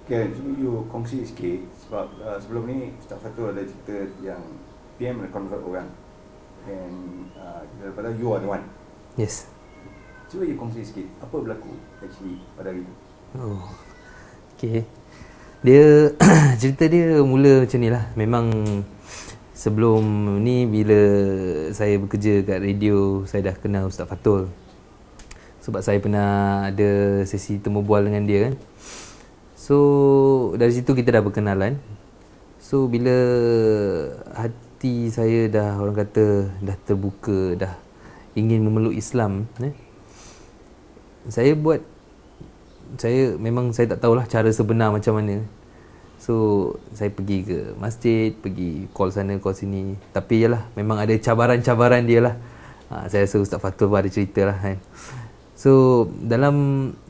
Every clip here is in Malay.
Okay, cuba you kongsi sikit sebab sebelum ni Ustaz Fatul ada cerita yang PM ada convert orang and daripada you are the one. Yes. Cuba you kongsi sikit apa berlaku actually pada hari tu. Oh. Okay. Dia cerita dia mula macam ni lah. Memang sebelum ni bila saya bekerja kat radio, saya dah kenal Ustaz Fatul. Sebab saya pernah ada sesi temu bual dengan dia kan. So dari situ kita dah berkenalan. So bila hati saya dah, orang kata, dah terbuka, dah ingin memeluk Islam, saya tak tahulah cara sebenar macam mana. So saya pergi ke masjid, pergi call sana call sini. Tapi yalah, memang ada cabaran-cabaran dia lah. Saya rasa Ustaz Fatul pun ada cerita lah kan. So dalam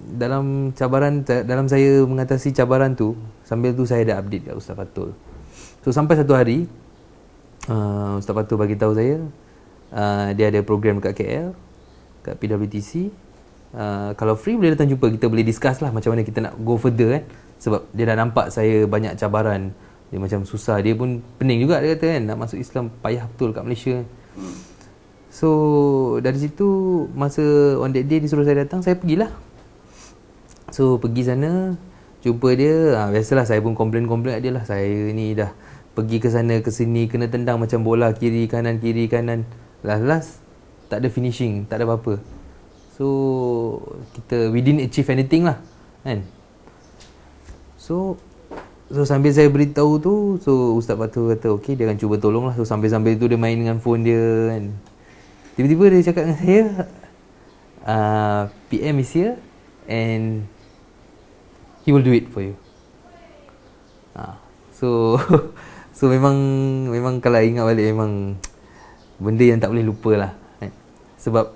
cabaran, dalam saya mengatasi cabaran tu, sambil tu saya dah update kat Ustaz Fatul. So sampai satu hari Ustaz Fatul bagi tahu saya dia ada program dekat KL, kat PWTC. Kalau free boleh datang jumpa, kita boleh discuss lah macam mana kita nak go further kan. Sebab dia dah nampak saya banyak cabaran, dia macam susah, dia pun pening juga, dia kata kan, nak masuk Islam payah betul kat Malaysia. So dari situ, masa on that day dia suruh saya datang, saya pergilah. So pergi sana, jumpa dia, biasalah saya pun komplain dia lah, saya ni dah pergi ke sana ke sini, kena tendang macam bola, kiri kanan. Last tak ada finishing, tak ada apa-apa. So we didn't achieve anything lah kan. So sambil saya beritahu tu, so Ustaz Fatul kata okay, dia akan cuba tolong lah. So sambil tu dia main dengan phone dia kan. Tiba-tiba dia cakap dengan saya, PM is here and he will do it for you. So memang kalau ingat balik, memang benda yang tak boleh lupa lah kan? Sebab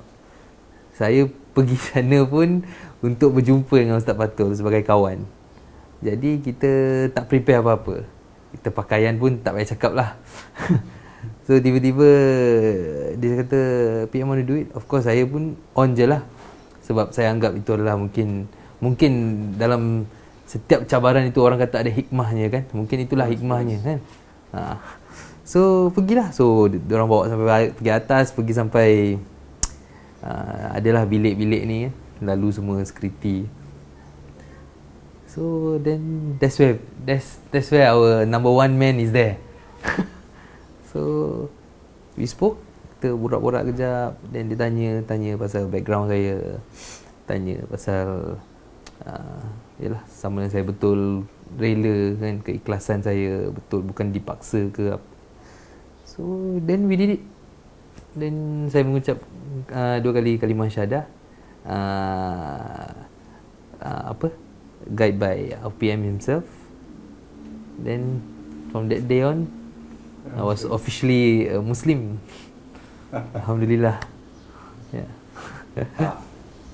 saya pergi sana pun untuk berjumpa dengan Ustaz Fatul sebagai kawan. Jadi kita tak prepare apa-apa, kita pakaian pun tak payah cakap lah. So tiba-tiba dia kata PM want to do it. Of course saya pun on je lah. Sebab saya anggap itu adalah mungkin dalam setiap cabaran itu orang kata ada hikmahnya kan. Mungkin itulah hikmahnya kan. So pergilah. So diorang bawa sampai pergi atas, pergi sampai adalah bilik-bilik ni kan. Lalu semua security. So then that's where our number one man is there. So we spoke, kita borak-borak kejap, then dia tanya pasal background saya, tanya pasal yalah, sama dengan saya betul rela kan, keikhlasan saya betul, bukan dipaksa ke apa. So then we did it. Then saya mengucap 2 kali kalimah syahadah, guide by our PM himself. Then from that day on, I was officially a Muslim. Alhamdulillah. Yeah.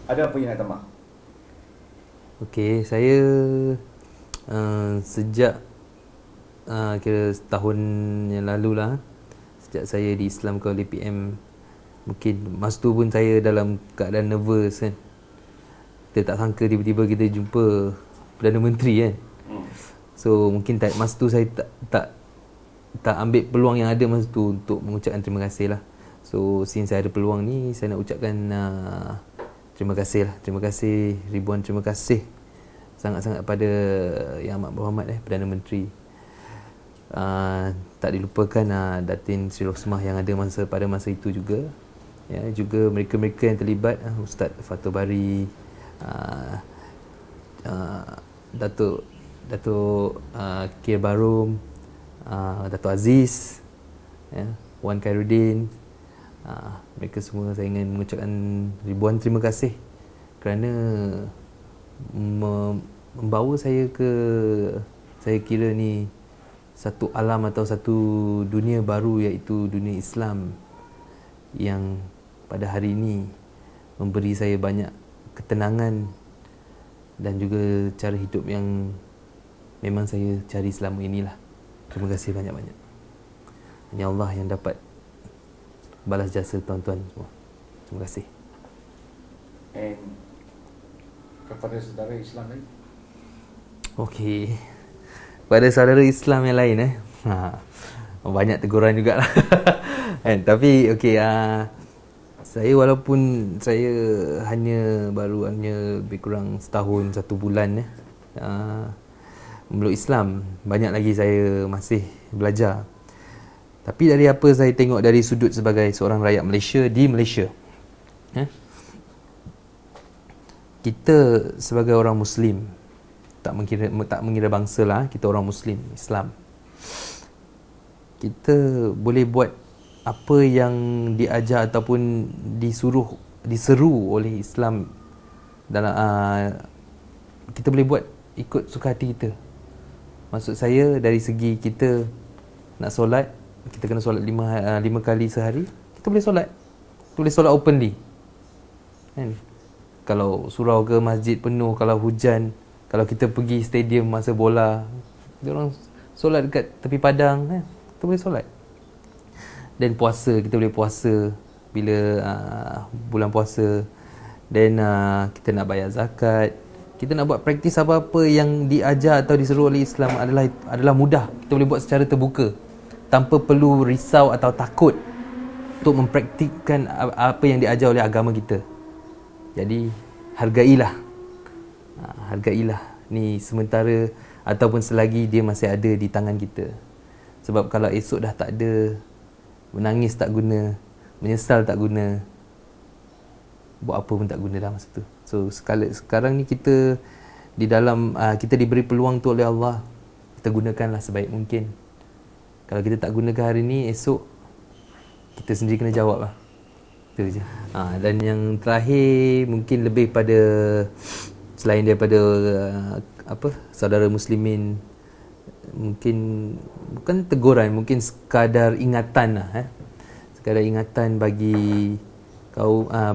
Ada apa yang nak tambah? Okay, saya sejak kira setahun yang lalu lah, sejak saya diislamkan oleh PM, mungkin masa tu pun saya dalam keadaan nervous kan. Kita tak sangka tiba-tiba kita jumpa Perdana Menteri kan. So mungkin masa tu saya tak ambil peluang yang ada masa tu untuk mengucapkan terima kasih lah. So since saya ada peluang ni, saya nak ucapkan terima kasih lah. Terima kasih, ribuan terima kasih sangat-sangat pada Yang Amat Berhormat Perdana Menteri. Tak dilupakan Datin Sri Rosmah yang ada pada masa itu juga. Ya, juga mereka-mereka yang terlibat, Ustaz Fatul Bari, Datuk Kir Barum, Datuk Aziz, Wan Khairuddin, mereka semua saya ingin mengucapkan ribuan terima kasih kerana membawa saya ke, saya kira ni satu alam atau satu dunia baru, iaitu dunia Islam, yang pada hari ini memberi saya banyak ketenangan dan juga cara hidup yang memang saya cari selama inilah. Terima kasih banyak-banyak. Hanya Allah yang dapat balas jasa tuan-tuan semua. Terima kasih. And kepada saudara Islam lain? Okey. Pada saudara Islam yang lain banyak teguran jugalah. Kan, tapi okey, saya walaupun saya baru lebih kurang setahun 1 bulan memeluk Islam, banyak lagi saya masih belajar. Tapi dari apa saya tengok dari sudut sebagai seorang rakyat Malaysia di Malaysia, kita sebagai orang Muslim, tak mengira bangsa lah, kita orang Muslim, Islam, kita boleh buat apa yang diajar ataupun diseru oleh Islam dalam kita boleh buat ikut suka hati kita. Maksud saya dari segi kita nak solat, kita kena solat 5 kali sehari, kita boleh solat. Kita boleh solat openly. Kan? Kalau surau ke masjid penuh, kalau hujan, kalau kita pergi stadium masa bola, dia orang solat dekat tepi padang, kan? Kita boleh solat. Dan puasa, kita boleh puasa bila bulan puasa. Dan kita nak bayar zakat, kita nak buat praktis apa-apa yang diajar atau diseru oleh Islam adalah mudah. Kita boleh buat secara terbuka, tanpa perlu risau atau takut untuk mempraktikkan apa yang diajar oleh agama kita. Jadi hargailah ni sementara ataupun selagi dia masih ada di tangan kita. Sebab kalau esok dah tak ada, menangis tak guna, menyesal tak guna, buat apa pun tak guna dah masa tu. So sekarang ni kita di dalam kita diberi peluang tu oleh Allah, kita gunakanlah sebaik mungkin. Kalau kita tak gunakan hari ni, esok kita sendiri kena jawab lah. Itu je. Dan yang terakhir mungkin lebih pada, selain daripada saudara muslimin, mungkin bukan teguran, mungkin sekadar ingatan lah. Sekadar ingatan bagi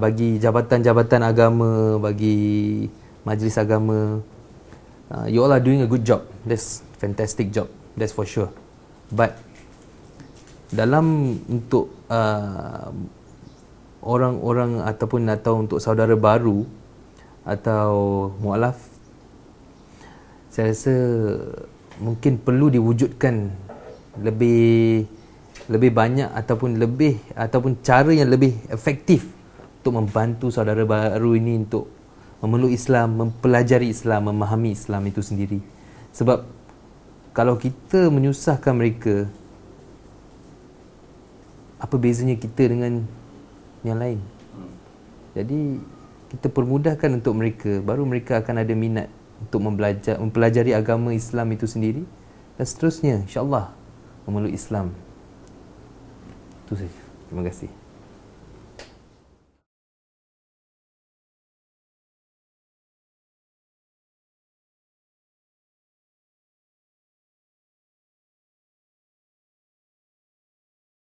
bagi jabatan-jabatan agama, bagi majlis agama. You all are doing a good job. That's fantastic job. That's for sure. But dalam untuk orang-orang atau untuk saudara baru atau mualaf, saya rasa mungkin perlu diwujudkan lebih banyak ataupun cara yang lebih efektif untuk membantu saudara baru ini untuk memeluk Islam, mempelajari Islam, memahami Islam itu sendiri. Sebab kalau kita menyusahkan mereka, apa bezanya kita dengan yang lain? Jadi kita permudahkan untuk mereka, baru mereka akan ada minat untuk mempelajari agama Islam itu sendiri, dan seterusnya insya-Allah memeluk Islam. Itu saja. Terima kasih.